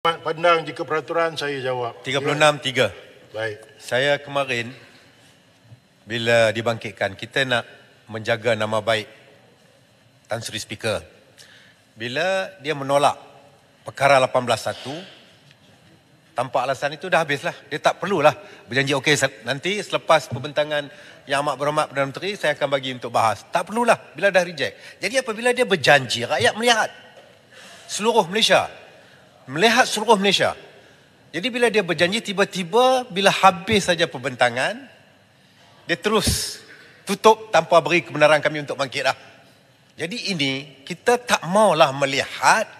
Pandang jika peraturan saya jawab. 36-3. Baik. Saya kemarin bila dibangkitkan, kita nak menjaga nama baik Tan Sri Speaker. Bila dia menolak perkara 18.1, tanpa alasan itu dah habislah. Dia tak perlulah berjanji okey nanti selepas pembentangan Yang Amat Berhormat Perdana Menteri saya akan bagi untuk bahas. Tak perlulah bila dah reject. Jadi apabila dia berjanji, rakyat melihat seluruh Malaysia. Melihat seluruh Malaysia. Jadi bila dia berjanji, tiba-tiba bila habis saja pembentangan, dia terus tutup tanpa beri kebenaran kami untuk bangkit dah. Jadi ini kita tak maulah melihat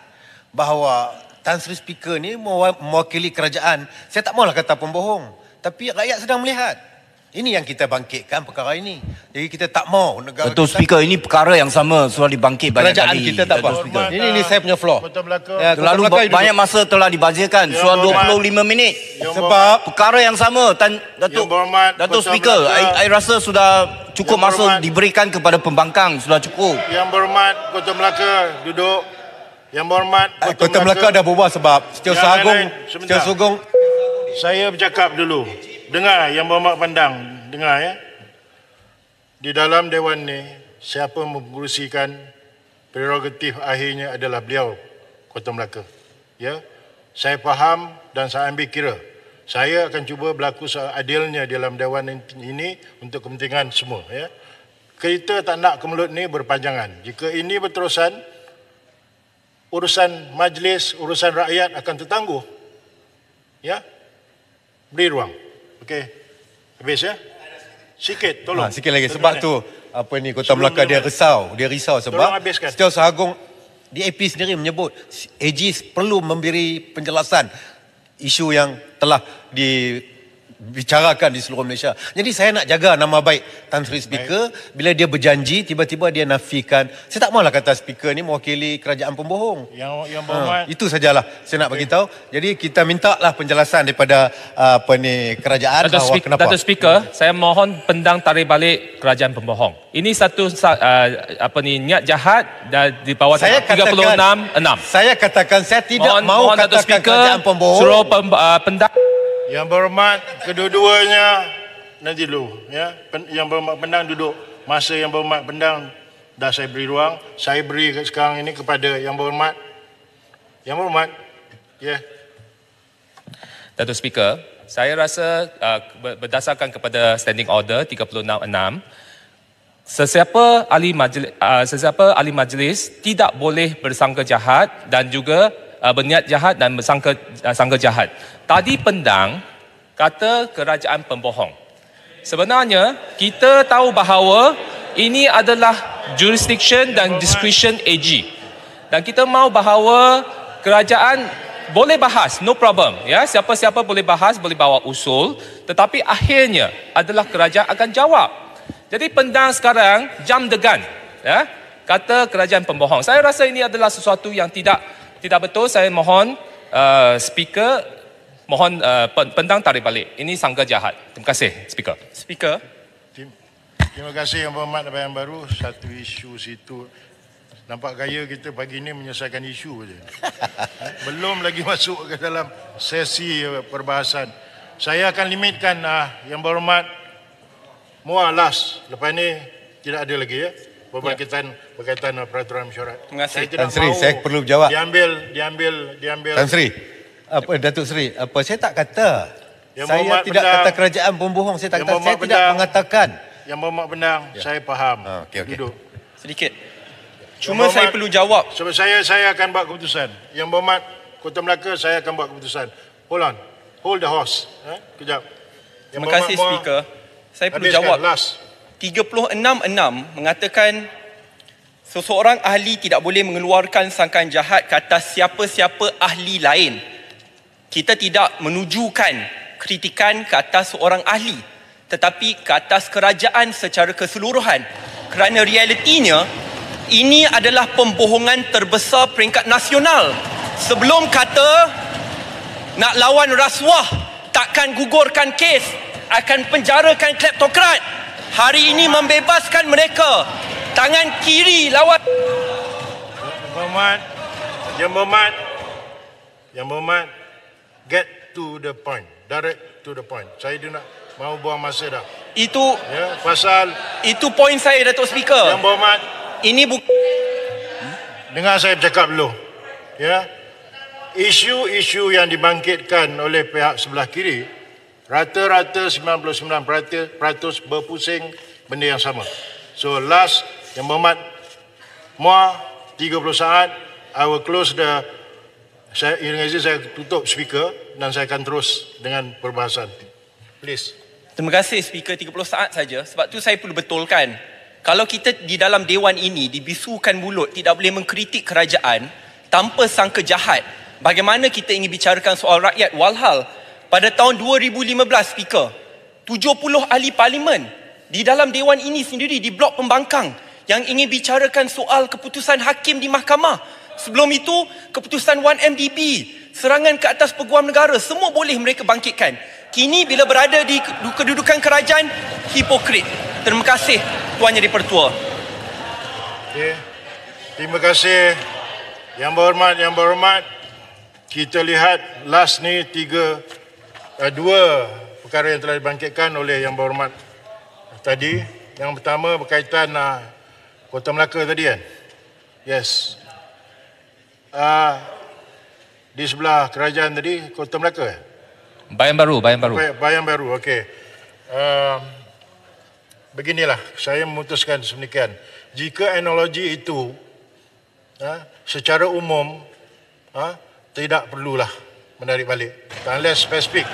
bahawa Tan Sri Speaker ni mewakili kerajaan. Saya tak maulah kata pembohong, tapi rakyat sedang melihat. Ini yang kita bangkitkan perkara ini. Jadi kita tak mau negara Datuk Speaker, ini perkara yang sama soal dibangkit banyak kerajaan kali. kita tak apa. Ini saya punya floor. Ya, terlalu banyak masa telah dibazirkan. Soal 25 minit. Sebab perkara yang sama. Datuk Speaker, I rasa sudah cukup masa diberikan kepada pembangkang. Sudah cukup. Yang Berhormat Kota Melaka duduk. Yang Berhormat Kota Melaka dah berubah sebab Setiausaha Agong. Saya bercakap dulu. Dengar Yang Berhormat pandang. Dengar ya. Di dalam Dewan ni, siapa mengurusikan prerogatif akhirnya adalah beliau, Kota Melaka. Ya. Saya faham dan saya ambil kira. Saya akan cuba berlaku seadilnya dalam Dewan ini untuk kepentingan semua. Ya. Kita tak nak kemelut ni berpanjangan. Jika ini berterusan, urusan majlis, urusan rakyat akan tertangguh. Ya. Beri ruang. Okey. Habis ya? Sikit, tolong. Sikit lagi. Sebab tu, Kota Melaka dia risau sebab Setiausaha Agong DAP sendiri menyebut AG perlu memberi penjelasan isu yang telah dibicarakan di seluruh Malaysia. Jadi saya nak jaga nama baik Tan Sri Speaker. Bila dia berjanji, tiba-tiba dia nafikan. Saya tak maulah kata Speaker ni mewakili kerajaan pembohong. Yang Berhormat. Itu sajalah saya nak bagi tahu. Jadi kita mintalah penjelasan daripada kerajaan bahawa kenapa. Datuk Speaker, saya mohon pendang tarik balik kerajaan pembohong. Ini satu niat jahat dan di bawah 36.6. Saya katakan saya tidak mau katakan kerajaan pembohong. Suruh pendang. Yang Berhormat kedua-duanya nanti dulu ya. Yang Berhormat pendang duduk. Masa Yang Berhormat pendang dah saya beri ruang. Saya beri sekarang ini kepada Yang Berhormat. Yang Berhormat. Ya. Datuk Speaker, saya rasa berdasarkan kepada standing order 36.6, sesiapa ahli majlis tidak boleh bersangka jahat dan juga berniat jahat dan bersangka jahat. Tadi pendang kata kerajaan pembohong. Sebenarnya kita tahu bahawa ini adalah jurisdiction dan discretion AG. Dan kita mahu bahawa kerajaan boleh bahas, no problem. Ya, siapa-siapa boleh bahas, boleh bawa usul, tetapi akhirnya adalah kerajaan akan jawab. Jadi pendang sekarang jam degan, ya, kata kerajaan pembohong. Saya rasa ini adalah sesuatu yang tidak betul. Saya mohon Speaker, mohon pendang tarik balik. Ini sangka jahat. Terima kasih, Speaker. Speaker. Terima kasih Yang Berhormat yang baru. Satu isu situ. Nampak gaya kita pagi ini menyelesaikan isu saja. Belum lagi masuk ke dalam sesi perbahasan. Saya akan limitkan Yang Berhormat mualas. Lepas ni tidak ada lagi ya. Berkaitan peraturan mesyuarat. Terima kasih. Tan Sri, saya perlu jawab. Diambil. Tan Sri, Datuk Sri, saya tak kata. Yang Saya Berhormat tidak pendang, kata kerajaan pembohong. Saya tak kata, saya tidak pendang, mengatakan. Yang Berhormat pendang, saya faham. Okey. Duduk. Sedikit. Cuma saya perlu jawab. Sebab saya akan buat keputusan. Yang Berhormat Kota Melaka, saya akan buat keputusan. Hold on. Hold the horse. Kejap. Terima kasih Speaker. Saya perlu jawab. 36.6 mengatakan seseorang ahli tidak boleh mengeluarkan sangkaan jahat ke atas siapa-siapa ahli lain. Kita tidak menujukan kritikan ke atas seorang ahli, tetapi ke atas kerajaan secara keseluruhan. Kerana realitinya, ini adalah pembohongan terbesar peringkat nasional. Sebelum kata nak lawan rasuah, takkan gugurkan kes, akan penjarakan kleptokrat. Hari ini membebaskan mereka. Tangan kiri lawan. Yang Berhormat, Yang Berhormat, get to the point. Direct to the point. Saya tidak mahu buang masa dah. Itu pasal itu poin saya, Datuk Speaker. Yang Berhormat, ini dengar saya bercakap dulu. Ya. Isu-isu yang dibangkitkan oleh pihak sebelah kiri rata-rata 99% berpusing benda yang sama. So last, Yang Berhormat, muah 30 saat, I will close the, saya tutup speaker dan saya akan terus dengan perbahasan. Please. Terima kasih Speaker, 30 saat saja. Sebab tu saya perlu betulkan. Kalau kita di dalam Dewan ini dibisukan mulut, tidak boleh mengkritik kerajaan tanpa sangka jahat. Bagaimana kita ingin bicarakan soal rakyat, walhal pada tahun 2015, Speaker, 70 ahli parlimen di dalam Dewan ini sendiri di blok pembangkang yang ingin bicarakan soal keputusan hakim di mahkamah. Sebelum itu, keputusan 1MDB, serangan ke atas peguam negara, semua boleh mereka bangkitkan. Kini bila berada di kedudukan kerajaan, hipokrit. Terima kasih Tuan Yang di-Pertua. Okay. Terima kasih Yang Berhormat. Kita lihat last ni dua perkara yang telah dibangkitkan oleh Yang Berhormat tadi. Yang pertama berkaitan Kota Melaka tadi kan? Yes. Di sebelah kerajaan tadi, Kota Melaka. Bayan Baru. Bayan Baru, okey. Beginilah, saya memutuskan sedemikian. Jika analogi itu secara umum tidak perlulah menarik balik. Unless spesifik.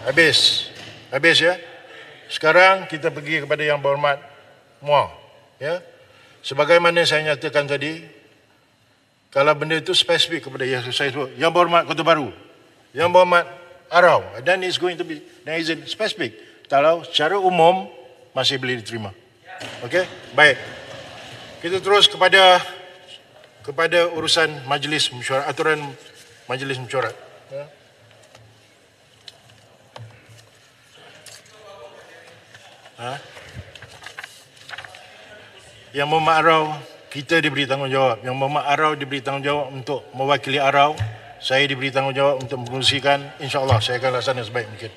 Habis ya. Sekarang kita pergi kepada Yang Berhormat Muar. Ya. Sebagaimana saya nyatakan tadi, kalau benda itu spesifik kepada yang saya sebut, Yang Berhormat Kota Baru, Yang Berhormat Arau, then it's going to be, then is it specific. Kalau secara umum masih boleh diterima. Okey, baik. Kita terus kepada urusan majlis mesyuarat, aturan majlis mesyuarat. Yang Berhormat Arau, kita diberi tanggungjawab. Yang Berhormat Arau diberi tanggungjawab untuk mewakili Arau. Saya diberi tanggungjawab untuk mengkongsikan. InsyaAllah saya akan laksana sebaik mungkin.